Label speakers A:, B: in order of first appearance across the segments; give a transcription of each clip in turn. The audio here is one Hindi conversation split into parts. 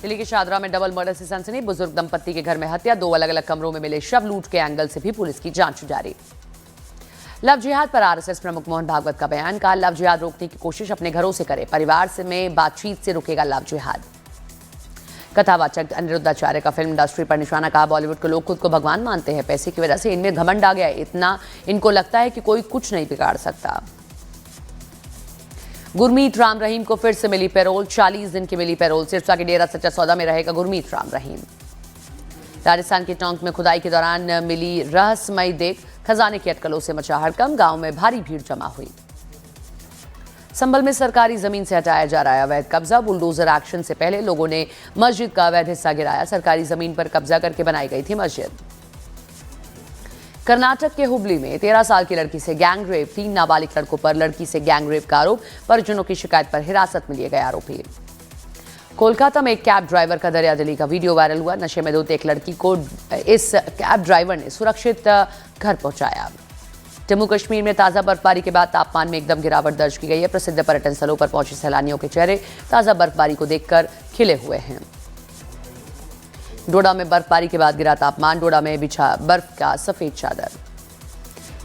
A: दिल्ली के शाहदरा में डबल मर्डर से सनसनी, बुजुर्ग दंपत्ति के घर में हत्या, 2 अलग अलग कमरों में मिले शव, लूट के एंगल से भी पुलिस की जांच जारी। लव जिहाद पर आरएसएस प्रमुख मोहन भागवत का बयान, कहा लव जिहाद रोकने की कोशिश अपने घरों से करे, परिवार से में बातचीत से रुकेगा लव जिहाद। कथावाचक अनिरुद्धाचार्य का फिल्म इंडस्ट्री पर निशाना, कहा बॉलीवुड के लोग खुद को भगवान मानते हैं, पैसे की वजह से इनमें घमंड आ गया, इतना इनको लगता है कि कोई कुछ नहीं बिगाड़ सकता। गुरमीत राम रहीम को फिर से मिली पैरोल, 40 दिन की मिली पैरोल, सिरसा के डेरा सच्चा सौदा में रहेगा गुरमीत राम रहीम। राजस्थान के टोंक में खुदाई के दौरान मिली रहस्यमयी देख, खजाने की अटकलों से मचा हड़कंप, गांव में भारी भीड़ जमा हुई। संभल में सरकारी जमीन से हटाया जा रहा है अवैध कब्जा, बुलडोजर एक्शन से पहले लोगों ने मस्जिद का अवैध हिस्सा गिराया, सरकारी जमीन पर कब्जा करके बनाई गई थी मस्जिद। कर्नाटक के हुबली में 13 साल की लड़की से गैंगरेप, 3 नाबालिग लड़कों पर लड़की से गैंगरेप का आरोप, परिजनों की शिकायत पर हिरासत में लिए गए आरोपी। कोलकाता में एक कैब ड्राइवर का दरियादिली का वीडियो वायरल हुआ, नशे में धुत एक लड़की को इस कैब ड्राइवर ने सुरक्षित घर पहुंचाया। जम्मू कश्मीर में ताज़ा बर्फबारी के बाद तापमान में एकदम गिरावट दर्ज की गई है, प्रसिद्ध पर्यटन स्थलों पर पहुंचे सैलानियों के चेहरे ताज़ा बर्फबारी को देखकर खिले हुए हैं। डोडा में बर्फबारी के बाद गिरा तापमान, डोडा में बिछा बर्फ का सफेद चादर।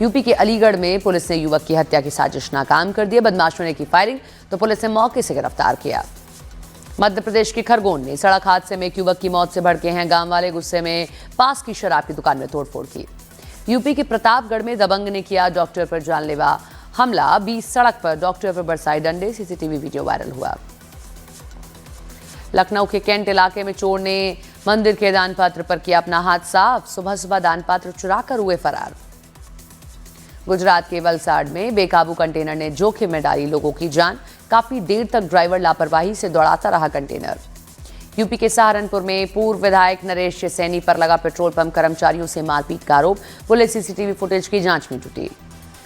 A: यूपी के अलीगढ़ में पुलिस ने युवक की हत्या की साजिश नाकाम कर दी, बदमाशों ने की फायरिंग तो पुलिस ने मौके से गिरफ्तार किया। मध्य प्रदेश के खरगोन में सड़क हादसे में एक युवक की मौत से भड़के हैं गांव वाले, गुस्से में पास की शराब की दुकान में तोड़फोड़ की। यूपी के प्रतापगढ़ में दबंग ने किया डॉक्टर पर जानलेवा हमला, 20 सड़क पर डॉक्टर पर बरसाए डंडे, सीसीटीवी वीडियो वायरल हुआ। लखनऊ के कैंट इलाके में चोर ने मंदिर के दान पात्र पर किया अपना हाथ साफ, सुबह सुबह दान पात्र चुराकर हुए फरार। गुजरात के वलसाड में बेकाबू कंटेनर ने जोखिम में डाली लोगों की जान, काफी देर तक ड्राइवर लापरवाही से दौड़ाता रहा कंटेनर। यूपी के सहारनपुर में पूर्व विधायक नरेश सैनी पर लगा पेट्रोल पंप कर्मचारियों से मारपीट का आरोप, पुलिस सीसीटीवी फुटेज की जांच में जुटी।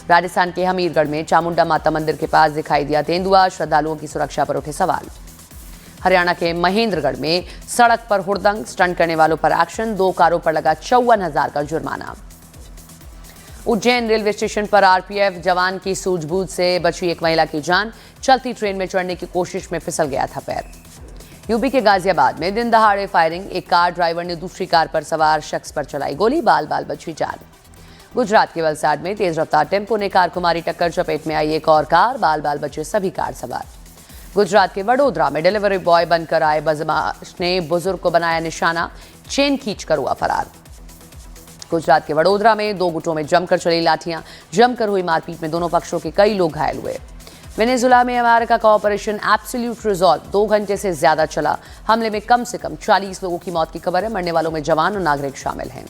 A: राजस्थान के हमीरगढ़ में चामुंडा माता मंदिर के पास दिखाई दिया तेंदुआ, श्रद्धालुओं की सुरक्षा पर उठे सवाल। हरियाणा के महेंद्रगढ़ में सड़क पर हुड़दंग, स्टंट करने वालों पर एक्शन, 2 कारों पर लगा 54,000 का जुर्माना। उज्जैन रेलवे स्टेशन पर आरपीएफ जवान की सूझबूझ से बची एक महिला की जान, चलती ट्रेन में चढ़ने की कोशिश में फिसल गया था पैर। यूपी के गाजियाबाद में दिन दहाड़े फायरिंग, एक कार ड्राइवर ने दूसरी कार पर सवार शख्स पर चलाई गोली, बाल बाल बची जान। गुजरात के वलसाड में तेज रफ्तार टेम्पो ने कार को मारी टक्कर, चपेट में आई एक और कार, बाल बाल बचे सभी कार सवार। गुजरात के वडोदरा में डिलीवरी बॉय बनकर आए बदमाश ने बुजुर्ग को बनाया निशाना, चेन खींचकर हुआ फरार। गुजरात के वडोदरा में 2 गुटों में जमकर चली लाठियां, जमकर हुई मारपीट में दोनों पक्षों के कई लोग घायल हुए। वेनेजुला में अमेरिका का ऑपरेशन एब्सोल्यूट रिजॉल्व 2 घंटे से ज्यादा चला, हमले में कम से कम 40 लोगों की मौत की खबर है, मरने वालों में जवान और नागरिक शामिल हैं।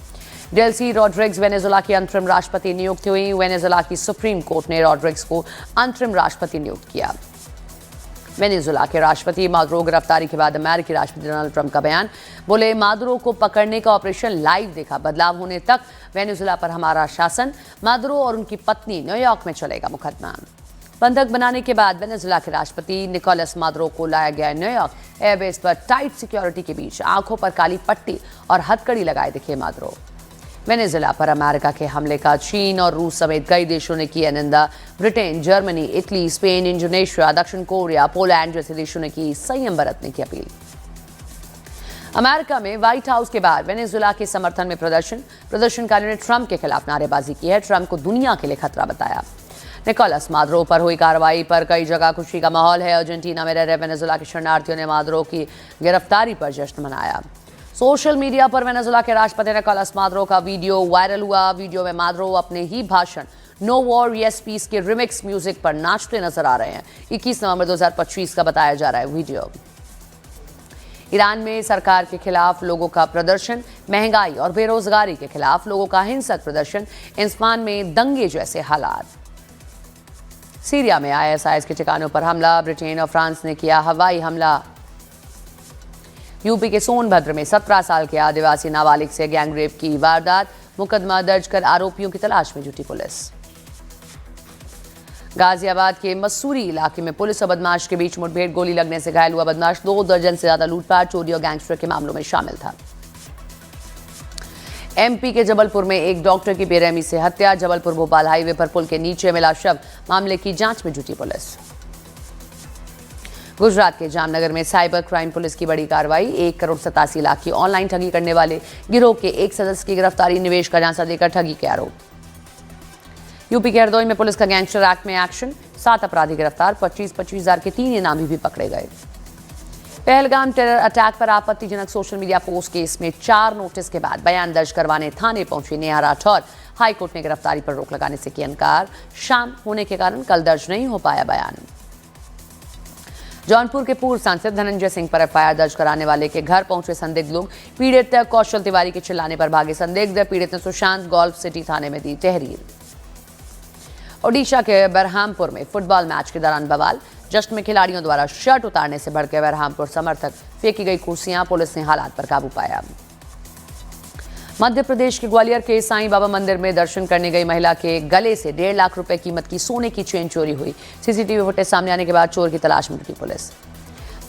A: डेल्सी रॉड्रिग्स वेनेजुला की अंतरिम राष्ट्रपति नियुक्त हुई, वेनेजुला की सुप्रीम कोर्ट ने रॉड्रिग्स को अंतरिम राष्ट्रपति नियुक्त किया। वेनेजुला के राष्ट्रपति मादुरो गिरफ्तारी के बाद अमेरिकी राष्ट्रपति डोनाल्ड ट्रंप का बयान, बोले मादुरो को पकड़ने का ऑपरेशन लाइव देखा, बदलाव होने तक वेनेजुला पर हमारा शासन, मादुरो और उनकी पत्नी न्यूयॉर्क में चलेगा मुकदमा। बंधक बनाने के बाद वेनेजुला के राष्ट्रपति निकोलस मादुरो को लाया गया न्यूयॉर्क एयरबेस पर, टाइट सिक्योरिटी के बीच आंखों पर काली पट्टी और हथकड़ी लगाए दिखे मादुरो। वेनेजुला पर अमेरिका के हमले का चीन और रूस समेत कई देशों ने की निंदा, Britain, Germany, Italy, Spain, Indonesia, दक्षिण कोरिया, पोलैंड जैसे देशों ने की संयम बरतने की अपील। अमेरिका में व्हाइट हाउस के बाहर वेनेजुला के समर्थन में प्रदर्शनकारियों ने ट्रंप के खिलाफ नारेबाजी की है, ट्रंप को दुनिया के लिए खतरा बताया। निकोलस मादुरो पर हुई कार्रवाई पर कई जगह खुशी का माहौल है। अर्जेंटीना में रह रहे वेनेजुला के शरणार्थियों ने मादुरो की गिरफ्तारी पर जश्न मनाया। सोशल मीडिया पर वेनेजुला के राष्ट्रपति निकोलस मादुरो का वीडियो वायरल हुआ। वीडियो में मादुरो अपने ही भाषण नो वॉर येस पीस के रिमिक्स म्यूजिक पर नाचते नजर आ रहे हैं। 21 नवंबर 2025 का बताया जा रहा है वीडियो। ईरान में सरकार के खिलाफ लोगों का प्रदर्शन, महंगाई और बेरोजगारी के खिलाफ लोगों का हिंसक प्रदर्शन, इंस्पान में दंगे जैसे हालात। सीरिया में आईएसआईएस के ठिकानों पर हमला, ब्रिटेन और फ्रांस ने किया हवाई हमला। यूपी के सोनभद्र में 17 साल के आदिवासी नाबालिग से गैंगरेप की वारदात, मुकदमा दर्ज कर आरोपियों की तलाश में जुटी पुलिस। गाजियाबाद के मसूरी इलाके में पुलिस और बदमाश के बीच मुठभेड़, गोली लगने से घायल हुआ बदमाश 2 दर्जन से ज्यादा लूटपाट, चोरी और गैंगस्टर के मामलों में शामिल था। एमपी के जबलपुर में एक डॉक्टर की बेरहमी से हत्या, जबलपुर भोपाल हाईवे पर पुल के नीचे मिला शव, मामले की जांच में जुटी पुलिस। गुजरात के जामनगर में साइबर क्राइम पुलिस की बड़ी कार्रवाई। 1,87,00,000 की ऑनलाइन ठगी करने वाले गिरोह के एक सदस्य की गिरफ्तारी, निवेश का झांसा देकर ठगी के आरोप। यूपी के हरदोई में पुलिस का गैंगस्टर एक्ट में एक्शन, 7 अपराधी गिरफ्तार, 25-25 हजार के 3 इनामी भी पकड़े गए। पहलगाम टेरर अटैक पर आपत्तिजनक सोशल मीडिया पोस्ट केस में 4 नोटिस के बाद बयान दर्ज करवाने थाने पहुंची नेहा राठौर। हाईकोर्ट ने गिरफ्तारी पर रोक लगाने से किया इनकार। शाम होने के कारण कल दर्ज नहीं हो पाया बयान। जौनपुर के पूर्व सांसद धनंजय सिंह पर एफआईआर दर्ज कराने वाले के घर पहुंचे संदिग्ध लोग। पीड़ित कौशल तिवारी के चिल्लाने पर भागे संदिग्ध। पीड़ित ने सुशांत गोल्फ सिटी थाने में दी तहरीर। ओडिशा के बरहामपुर में फुटबॉल मैच के दौरान बवाल। जश्न में खिलाड़ियों द्वारा शर्ट उतारने से भड़के बरहामपुर समर्थक, फेंकी गई कुर्सियां, पुलिस ने हालात पर काबू पाया। मध्य प्रदेश के ग्वालियर के साईं बाबा मंदिर में दर्शन करने गई महिला के गले से 1.5 लाख रुपए कीमत की सोने की चेन चोरी हुई। सीसीटीवी फुटेज सामने आने के बाद चोर की तलाश में जुटी पुलिस।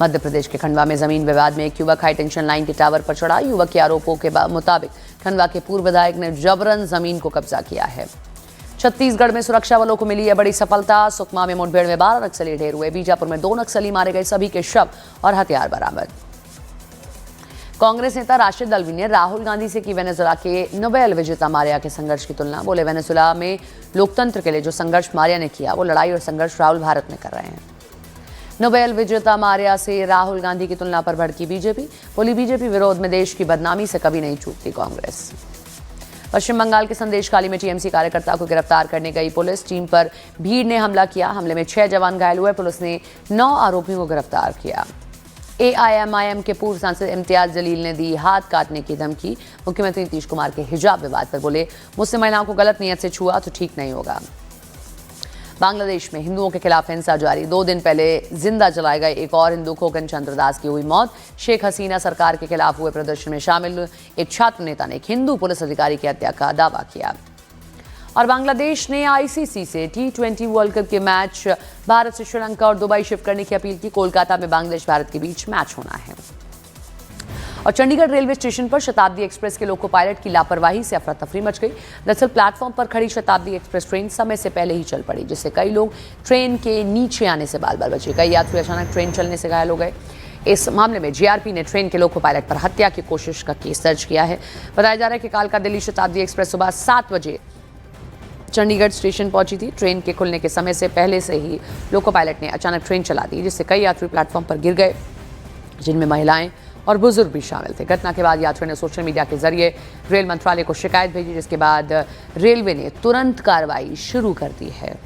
A: मध्य प्रदेश के खंडवा में जमीन विवाद में एक युवक हाई टेंशन लाइन के टावर पर चढ़ा। युवक के आरोपों के मुताबिक खंडवा के पूर्व विधायक ने जबरन जमीन को कब्जा किया है। छत्तीसगढ़ में सुरक्षा बलों को मिली है बड़ी सफलता। सुकमा में मुठभेड़ में 12 नक्सली ढेर हुए। बीजापुर में 2 नक्सली मारे गए, सभी के शव और हथियार बरामद। कांग्रेस नेता राशिद अल्वी ने राहुल गांधी से की वेनेजुएला के नोबेल विजेता मारिया के संघर्ष की तुलना। बोले, वेनेजुएला में लोकतंत्र के लिए जो संघर्ष मारिया ने किया, वो लड़ाई और संघर्ष राहुल भारत में कर रहे हैं। नोबेल विजेता मारिया से राहुल गांधी की तुलना पर भड़की बीजेपी। बोली, बीजेपी विरोध में देश की बदनामी से कभी नहीं चूकती कांग्रेस। पश्चिम बंगाल के संदेशखाली में टीएमसी कार्यकर्ता को गिरफ्तार करने गई पुलिस। टीम पर भीड़ ने हमला किया। हमले में 6 जवान घायल हुए। पुलिस ने 9 आरोपियों को गिरफ्तार किया। एआईएमआईएम के पूर्व सांसद इम्तियाज जलील ने दी हाथ काटने की धमकी। मुख्यमंत्री नीतीश कुमार के हिजाब विवाद पर बोले, मुझसे महिलाओं को गलत नियत से छुआ तो ठीक नहीं होगा। बांग्लादेश में हिंदुओं के खिलाफ हिंसा जारी। 2 दिन पहले जिंदा जलाए गए एक और हिंदू खोकन चंद्र दास की हुई मौत। शेख हसीना सरकार के खिलाफ हुए प्रदर्शन में शामिल एक छात्र नेता ने एक हिंदू पुलिस अधिकारी की हत्या का दावा किया। और बांग्लादेश ने आईसीसी से T20 वर्ल्ड कप के मैच भारत से श्रीलंका और दुबई शिफ्ट करने की अपील की। कोलकाता में बांग्लादेश भारत के बीच मैच होना है। और चंडीगढ़ रेलवे स्टेशन पर शताब्दी एक्सप्रेस के लोको पायलट की लापरवाही से अफरा तफरी मच गई। दरअसल प्लेटफॉर्म पर खड़ी शताब्दी एक्सप्रेस ट्रेन समय से पहले ही चल पड़ी, जिससे कई लोग ट्रेन के नीचे आने से बाल बाल बचे। कई यात्री अचानक ट्रेन चलने से घायल हो गए। इस मामले में जीआरपी ने ट्रेन के लोको पायलट पर हत्या की कोशिश का केस दर्ज किया है। बताया जा रहा है कि कालका दिल्ली शताब्दी एक्सप्रेस सुबह 7 बजे चंडीगढ़ स्टेशन पहुंची थी। ट्रेन के खुलने के समय से पहले से ही लोको पायलट ने अचानक ट्रेन चला दी, जिससे कई यात्री प्लेटफॉर्म पर गिर गए, जिनमें महिलाएं और बुजुर्ग भी शामिल थे। घटना के बाद यात्रियों ने सोशल मीडिया के जरिए रेल मंत्रालय को शिकायत भेजी, जिसके बाद रेलवे ने तुरंत कार्रवाई शुरू कर दी है।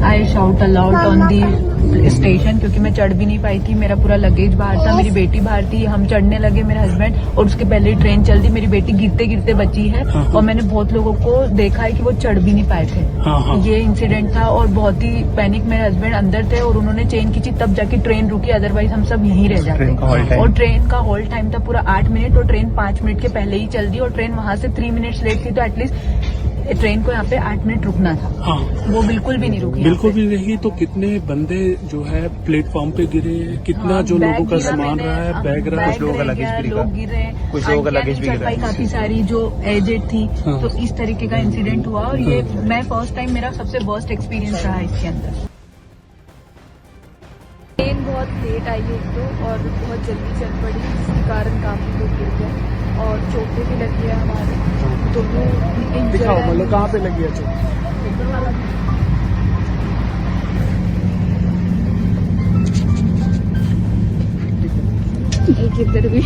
B: I shout allowed on the station क्योंकि मैं चढ़ भी नहीं पाई थी। मेरा पूरा लगेज बाहर था, मेरी बेटी बाहर थी। हम चढ़ने लगे, मेरे हस्बैंड, और उसके पहले ट्रेन चल दी। मेरी बेटी गिरते गिरते बची है और मैंने बहुत लोगों को देखा है कि वो चढ़ भी नहीं पाए थे। ये इंसिडेंट था और बहुत ही पैनिक। मेरे हस्बैंड अंदर थे और उन्होंने चेन खींची, तब जाके ट्रेन रुकी, अदरवाइज हम सब यहीं रह जाते। और ट्रेन का होल्ड टाइम था पूरा 8 मिनट और ट्रेन 5 मिनट के पहले ही चल दी और ट्रेन वहां से 3 मिनट्स लेट थी, तो एटलीस्ट ट्रेन को यहाँ पे 8 मिनट रुकना था। वो बिल्कुल भी नहीं रुकी।
C: बिल्कुल भी नहीं। तो कितने बंदे जो है प्लेटफॉर्म पे गिरे, कितना जो लोगों का सामान रहा है, बैग रहा है,
B: कुछ लोगों का लगेज भी गिरे, कुछ लोगों का लगेज भी गिरा, काफी सारी जो एजेड थी। तो इस तरीके का इंसिडेंट हुआ और ये मैं फर्स्ट टाइम, मेरा सबसे वर्स्ट एक्सपीरियंस रहा इसके अंदर।
D: ट्रेन बहुत लेट आई एक तो और बहुत जल्दी चल पड़ी, जिसके कारण काफी लोग गिर गए और चोटें भी लगी है हमारे। तो वो
C: मतलब कहाँ पे लगी है चोट?
D: एक इधर भी